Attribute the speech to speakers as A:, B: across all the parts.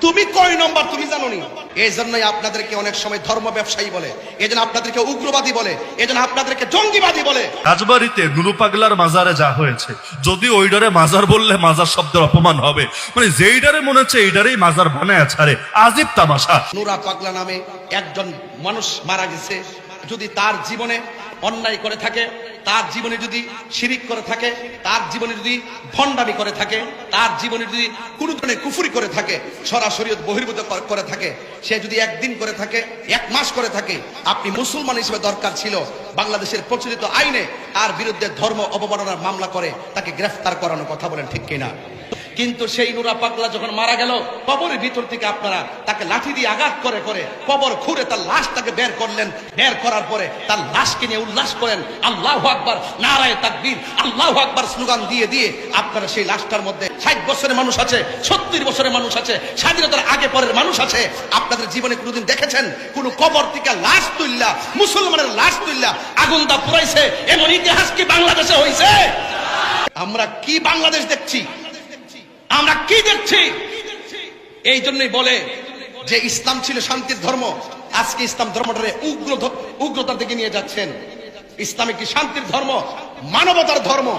A: তুমি কয় নম্বর তুমি জানো নি? এই জন্যই আপনাদেরকে অনেক সময় ধর্ম ব্যবসায়ী বলে, এই জন্য আপনাদেরকে উগ্রবাদী বলে, এই জন্য আপনাদেরকে জঙ্গিবাদী বলে।
B: রাজবাড়িতে নুরু পাগলার মাজারে যা হয়েছে, যদি ওইডারে মাজার বললে মাজার শব্দের অপমান হবে, মানে যেইডারে মনে হচ্ছে এইডারেই মাজার বানায় ছাড়ে, আজীব তামাশা।
A: নুরা পাগলা নামে একজন মানুষ মারা গেছে, যদি তার জীবনে অন্যায় করে থাকে, তার জীবনে যদি শিরিক করে থাকে, তার জীবনে যদি ভণ্ডামি করে থাকে, তার জীবনে যদি কোন ধরনের কুফরি করে থাকে, সরাসরি বহির্ভূত করে থাকে, সে যদি একদিন করে থাকে, এক মাস করে থাকে, আপনি মুসলমান হিসেবে দরকার ছিল বাংলাদেশের প্রচলিত আইনে তার বিরুদ্ধে ধর্ম অবমাননার মামলা করে তাকে গ্রেফতার করানোর কথা বলেন, ঠিক কিনা? কিন্তু সেই নুরা পাগলা যখন মারা গেল, কবরের ভিতর থেকে আপনারা তাকে লাঠি দিয়ে আঘাত করে করে কবর খুঁড়ে তার লাশটাকে বের করলেন। বের করার পরে তার লাশকে নিয়ে উল্লাস করেন, আল্লাহু আকবার, নারায়ে তাকবীর, আল্লাহু আকবার স্লোগান দিয়ে দিয়ে আপনারা সেই লাশটার মধ্যে 60 বছরের মানুষ আছে, 70 বছরের মানুষ আছে, স্বাধীনতার আগে পরের মানুষ আছে। আপনাদের জীবনে কোনোদিন দেখেছেন কোন কবর থেকে লাশ তুললা, মুসলমানের লাশ তুললা আগুন দা পুরাইছে? এমন ইতিহাস কি বাংলাদেশে হয়েছে? আমরা কি বাংলাদেশ দেখছি? আমরা কি দেখছি? এই জন্যই বলে যে ইসলাম ছিল শান্তির ধর্ম, আজকে ইসলাম ধর্মটারে উগ্রতার দিকে নিয়ে যাচ্ছেন। ইসলাম একটি শান্তির ধর্ম, মানবতার ধর্ম।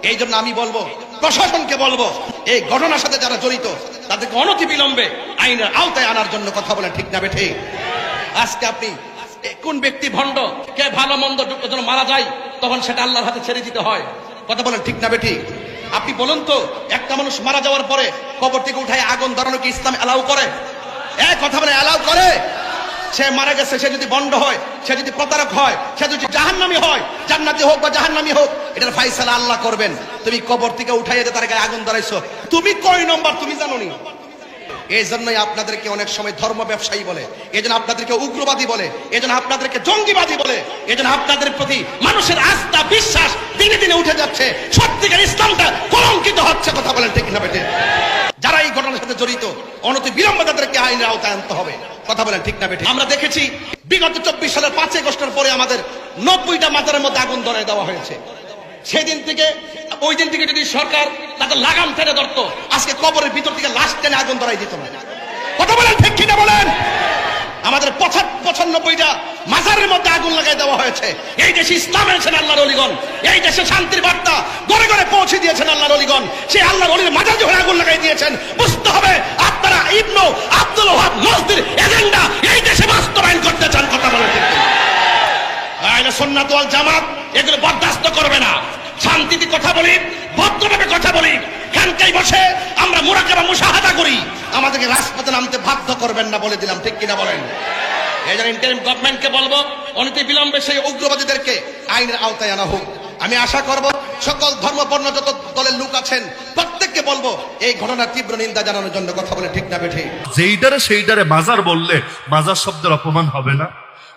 A: এই জন্য আমি বলবো, প্রশাসনকে বলবো, এই ঘটনার সাথে যারা জড়িত তাদেরকে অনতিবিলম্বে আইনের আওতায় আনার জন্য কথা বলেন, ঠিক না বেঠে? আজকে আপনি কোন ব্যক্তি ভণ্ড, কে ভালো মন্দ যখন মারা যায় তখন সেটা আল্লাহর হাতে ছেড়ে দিতে হয়, কথা বলেন, ঠিক না বেঠি? আপনি বলুন তো, একটা মানুষ মারা যাওয়ার পরে কবর থেকে উঠায় আগুন ধরানো কি ইসলাম অ্যালাউ করে? কথা বলে অ্যালাউ করে? সে মারা গেছে, সে যদি বন্ড হয়, সে যদি প্রতারক হয়, সে যদি জাহান্নামী হয়, জান্নাতি হোক বা জাহান্নামী হোক, এটার ফায়সালা আল্লাহ করবেন। তুমি কবর থেকে উঠাইয়ে তার গায়ে আগুন ধরাইছো, তুমি কয় নম্বর তুমি জানো নি? এই জন্যই আপনাদেরকে অনেক সময় ধর্ম ব্যবসায়ী বলে, এই জন্য আপনাদেরকে উগ্রবাদী বলে, এই জন্য আপনাদেরকে জঙ্গিবাদী বলে, এই জন্য আপনাদের প্রতি মানুষের আস্থা বিশ্বাস দিনে দিনে উঠে যাচ্ছে, সত্যিকার ইসলামটা কলঙ্কিত হচ্ছে, কথা বলেন, ঠিক না বেটে? যারা এই ঘটনার সাথে জড়িত অনতি বিলম্বে তাদেরকে আইনের আওতায় আনতে হবে, কথা বলেন, ঠিক না বেটে? আমরা দেখেছি বিগত 24 সালের 5 আগস্টের পরে আমাদের 90টা মাজারের মধ্যে আগুন ধরায় দেওয়া হয়েছে। সেদিন থেকে ওই দিন থেকে যদি সরকার তাদের লাগাম টেনে ধরতো, আজকে কবরের ভিতর থেকে লাশ টেনে আগুন ধরাই দিত না, কথা বলেন, ঠিক কিনা বলেন? আমাদের 95টা মাজারের মধ্যে আগুন লাগাই দেওয়া হয়েছে। এই দেশে ইসলাম এনেছেন আল্লাহর ওলিগণ, এই দেশে শান্তির বার্তা ঘরে ঘরে পৌঁছে দিয়েছেন আল্লাহর ওলিগণ। সেই আল্লাহর ওলির মাজার যখন আগুন লাগাই দিয়েছেন, বুঝতে হবে আপনারা ইবনু আব্দুল ওয়াহাব নজদীর এজেন্ডা এই দেশে বাস্তবায়ন করতে চান, কথা বলেন, ঠিক কিনা? আহলে সুন্নাত ওয়াল জামাত এগুলো বরদাস্ত করবে না। শান্তিতে কথা বলি, ভদ্রভাবে কথা বলি, খানকায় বসে আমরা মুরাকাবা মুশাহাদা করি, আমাদেরকে রাজপথে নামতে বাধ্য করবেন না, বলে দিলাম, ঠিক কিনা বলেন? এই জন্য ইন্টারিম গভর্নমেন্টকে বলবো, অনতি বিলম্বে সেই উগ্রবাদীদেরকে আইনের আওতায় আনা হোক। আমি আশা করব সকল ধর্মবর্ণ যত দলের লোক আছেন প্রত্যেককে বলবো এই ঘটনার তীব্র নিন্দা জানানোর জন্য, কথা বলে, ঠিক না বেঠে?
B: যেইডারে সেইডারে মাজার বললে মাজার শব্দের অপমান হবে না?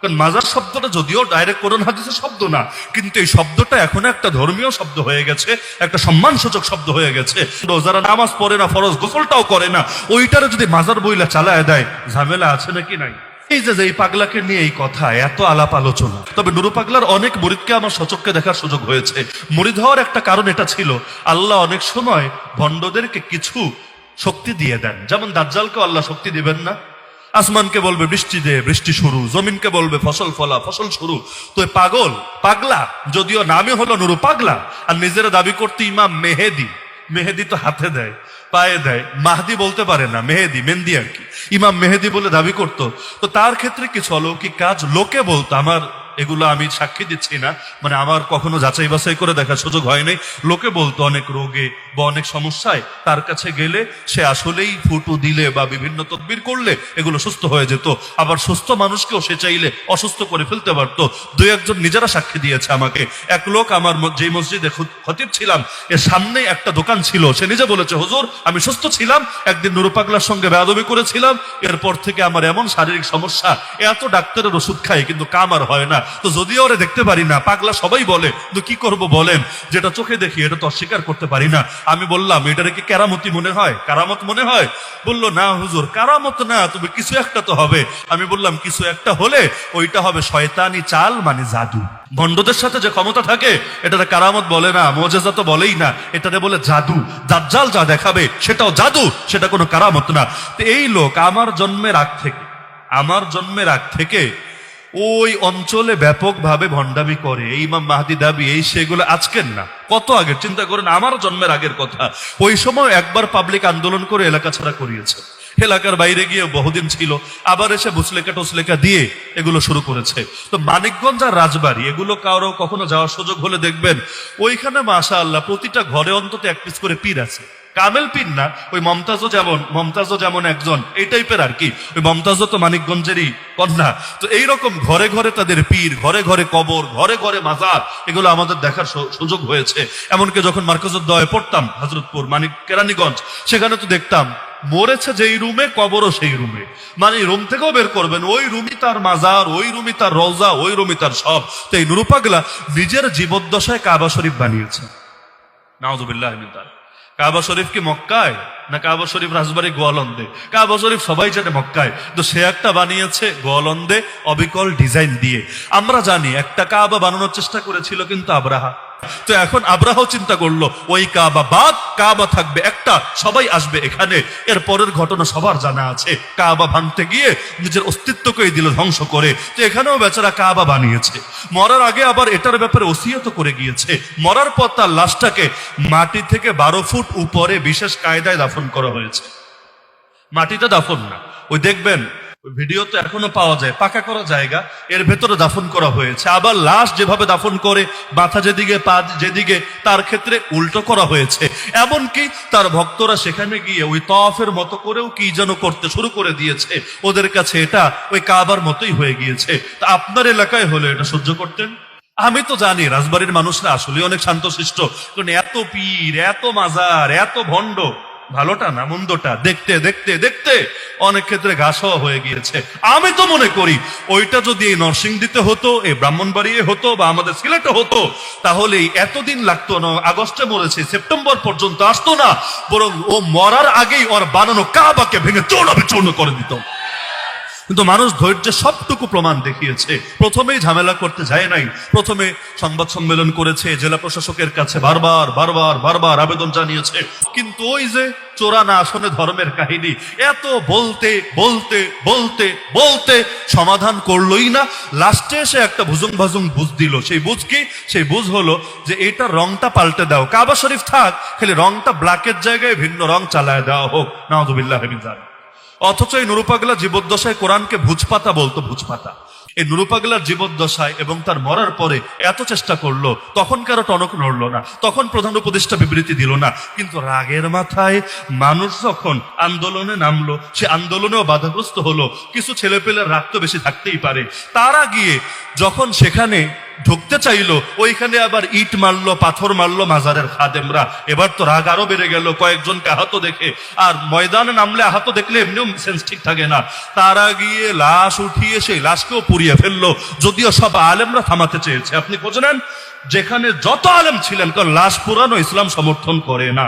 B: কারণ মাজার শব্দটা যদিও ডাইরেক্ট কোরআন হাদিসের শব্দ না, কিন্তু এই শব্দটা এখন একটা ধর্মীয় শব্দ হয়ে গেছে, একটা সম্মানসূচক শব্দ হয়ে গেছে। যারা নামাজ পড়ে না, ফরজ গোসলটাও করে না, ওইটারে যদি মাজার বইলা চালায় দেয়, ঝামেলা আছে নাকি নাই? এই যে এই পাগলাকে নিয়ে এই কথা, এত আলাপ আলোচনা। তবে নুরু পাগলার অনেক মুরিদকে আমার সচক্ষে দেখার সুযোগ হয়েছে। মুরিদ হওয়ার একটা কারণ এটা ছিল, আল্লাহ অনেক সময় ভণ্ডদেরকে কিছু শক্তি দিয়ে দেন। যেমন দাজ্জালকেও আল্লাহ শক্তি দিবেন না, আসমানকে বলবে বৃষ্টি দে, বৃষ্টি শুরু, জমিনকে বলবে ফসল ফলা, ফসল শুরু। তো পাগলা যদিও নামে হলো নুরু পাগলা, আর নিজেরা দাবি করতে ইমাম মেহেদি। মেহেদি তো হাতে দেয়, পায়ে দেয়, মাহদি বলতে পারে না, মেহেদি আর কি, ইমাম মেহেদি বলে দাবি করত। তো তার ক্ষেত্রে কিছু অলৌকিক কাজ লোকে বলতো, আমার এগুলো আমি সাক্ষী দিচ্ছি না, মানে আমার কখনো যাচাই বাছাই করে দেখার সুযোগ হয়নি। লোকে বলতো অনেক রোগে বা অনেক সমস্যায় তার কাছে গেলে সে আসলেই ফুটু দিলে বা বিভিন্ন তদবির করলে এগুলো সুস্থ হয়ে যেত। আবার সুস্থ মানুষকেও সে চাইলে অসুস্থ করে ফেলতে পারতো। 2-1 নিজেরা সাক্ষী দিয়েছে আমাকে। এক লোক, আমার যে মসজিদে খতিব ছিলাম, এর সামনে একটা দোকান ছিল, সে নিজে বলেছে, হুজুর আমি সুস্থ ছিলাম, একদিন নুরু পাগলার সঙ্গে বেয়াদবি করেছিলাম, এরপর থেকে আমার এমন শারীরিক সমস্যা, এত ডাক্তারের ওষুধ খাই কিন্তু কাম আর হয় না। তো যদিও ওরা দেখতে পারি না, পাগলা সবাই বলে, কিন্তু কি করব বলেন, যেটা চোখে দেখি এটা তো অস্বীকার করতে পারি না। আমি বললাম, এটারে কি কেরামতি মনে হয়, কারামত মনে হয়? বললো, না হুজুর কারামত না, তবে কিছু একটা তো হবে। আমি বললাম, কিছু একটা হলে ওইটা হবে শয়তানি চাল, মানে জাদু। ভণ্ডদের সাথে যে ক্ষমতা থাকে এটাতে কারামত বলে না, মুজিজা তো বলেই না, এটাতে বলে জাদু। দাজ্জাল যা দেখাবে সেটাও জাদু, সেটা কোনো কারামত না। তো এই লোক আমার জন্মের আগ থেকে ওই অঞ্চলে ব্যাপকভাবে ভণ্ডামি করে। এই ইমাম মাহদি দাবি, এই সেগুলো আজকের না, কত আগের। চিন্তা করেন, আমার জন্মের আগের কথা। ওই সময় একবার পাবলিক আন্দোলন করে এলাকা ছাড়া করিয়েছে, এলাকার বাইরে গিয়ে বহুদিন ছিল, আবার এসে বুসলেকা টসলেকা দিয়ে এগুলো শুরু করেছে। তো মানিকগঞ্জ আর রাজবাড়ী এগুলো কারো কখনো যাওয়ার সুযোগ হলে দেখবেন ওইখানে মাশাআল্লাহ প্রতিটা ঘরে অন্তত এক পিস করে পীর আছে। কামেল পীর না, ওই মমতাজও যেমন একজন এই টাইপের আর কি। ওই মমতাজও তো মানিকগঞ্জেরই কন্যা। তো এইরকম ঘরে ঘরে তাদের পীর, ঘরে ঘরে কবর, ঘরে ঘরে মাজার, এগুলো আমাদের দেখার সুযোগ হয়েছে। এমনকি যখন মার্কাজুদ্দোয়ায় পড়তাম হযরতপুর কেরানীগঞ্জ, সেখানে তো দেখতাম মরেছে যেই রুমে, কবরও সেই রুমে। মানে রুম থেকেও বের করবেন, ওই রুমই তার মাজার, ওই রুমই তার রওজা, ওই রুমই তার সব। তো এই নুরু পাগলা নিজের জীবদ্দশায় কাবা শরীফ বানিয়েছে। নাউযুবিল্লাহ মিন যালিক। কাবা শরীফ কি মক্কায়, না কাবা শরীফ রাজবাড়ী গোয়ালন্দে? কাবা শরীফ সবাই জানে মক্কায়, তো সে একটা বানিয়েছে গোয়ালন্দে অবিকল ডিজাইন দিয়ে। আমরা জানি একটা কাবা বানানোর চেষ্টা করেছিল কিন্তু আব্রাহা। তো এখন আব্রাহাও চিন্তা করলো ওই কাবা বাদ, কাবা থাকবে একটা, সবাই আসবে এখানে। এর পরের ঘটনা সবার জানা আছে, কাবা ভাঙতে গিয়ে নিজের অস্তিত্বকেই দিল ধ্বংস করে। তো এখানেও বেচারা কাবা বানিয়েছে। মরার আগে আবার এটার ব্যাপারে ওসিয়ত করে গিয়েছে। মরার পর তার লাশটাকে মাটি থেকে 12 ফুট উপরে বিশেষ কায়দায় দাফন করা হয়েছে। মাটিতে দাফন না, ওই দেখবেন ভিডিওতে এখনো পাওয়া যায় পাকা করা জায়গা, এর ভেতরে দাফন করা হয়েছে। আবার লাশ যেভাবে দাফন করে, মাথা যেদিকে পা যেদিকে, তার ক্ষেত্রে উল্টো করা হয়েছে। এমনকি তার ভক্তরা সেখানে গিয়ে ওই তওয়াফের মতো করেও কি যেন করতে শুরু করে দিয়েছে। ওদের কাছে এটা ওই কাবার মতোই হয়ে গিয়েছে। তা আপনার এলাকায় হলে এটা সহ্য করতেন? আমি তো জানি রাজবাড়ির মানুষরা আসলে অনেক শান্তশিষ্ট, কারণ এত পীর, এত মাজার, এত ভণ্ড, ভালোটা না মন্দটা দেখতে দেখতে দেখতে অনেক ক্ষেত্রে ঘাস হওয়া হয়ে গিয়েছে। আমি তো মনে করি ওইটা যদি এই নরসিংদীতে হতো, এই ব্রাহ্মণবাড়িয়ে হতো, বা আমাদের সিলেটে হতো, তাহলে এতদিন লাগতো না। আগস্টে মরেছে, সেপ্টেম্বর পর্যন্ত আসতো না, বরং ও মরার আগেই ওর বানানো কাবাকে ভেঙে চূর্ণ করে দিত। কিন্তু মানুষ ধৈর্যের সবটুকু প্রমাণ দেখিয়েছে। প্রথমেই ঝামেলা করতে যায় নাই, প্রথমে সংবাদ সম্মেলন করেছে, জেলা প্রশাসকের কাছে বারবার বারবার বারবার আবেদন জানিয়েছে। কিন্তু ওই যে চোরানা আসনে ধর্মের কাহিনী, এত বলতে বলতে বলতে বলতে সমাধান করলোই না। লাস্টে এসে একটা ভুজুং ভাজুং বুঝ দিল। সেই বুঝ কি? সেই বুঝ হলো যে এটা রংটা পাল্টে দাও, কাবা শরীফ থাক, খালি রংটা ব্ল্যাকের জায়গায় ভিন্ন রং চালায় দেওয়া হোক। নাউযুবিল্লাহ মিন যালিক। অথচ এই নুরু পাগলা জীবদ্দশায় কোরআনকে ভুজপাতা বলতো, ভুজপাতা। এই নুরু পাগলার জীবদ্দশায় এবং তার মরার পরে এত চেষ্টা করলো, তখন কারো টনক নড়লো না, তখন প্রধান উপদেষ্টা বিবৃতি দিল না। কিন্তু রাগের মাথায় মানুষ যখন আন্দোলনে নামলো, সে আন্দোলনেও বাধাগ্রস্ত হলো। কিছু ছেলেপেলের রাগ তো বেশি থাকতেই পারে, তারা গিয়ে যখন সেখানে ঢুকতে চাইলো, ওইখানে আবার ইট মারলো, পাথর মারলো মাজারের খাদেমরা। এবার তো রাগ আরো বেড়ে গেল কয়েকজনকে আহত দেখে। আর ময়দানে নামলে আহত দেখলে এমনিও সেন্স ঠিক থাকে না। তারা গিয়ে লাশ উঠিয়ে সেই লাশকেও পুড়িয়ে ফেললো, যদিও সব আলেমরা থামাতে চেয়েছে। আপনি খোঁজ নেন, যেখানে যত আলেম ছিলেন, কারণ লাশ পুরানো ইসলাম সমর্থন করে না।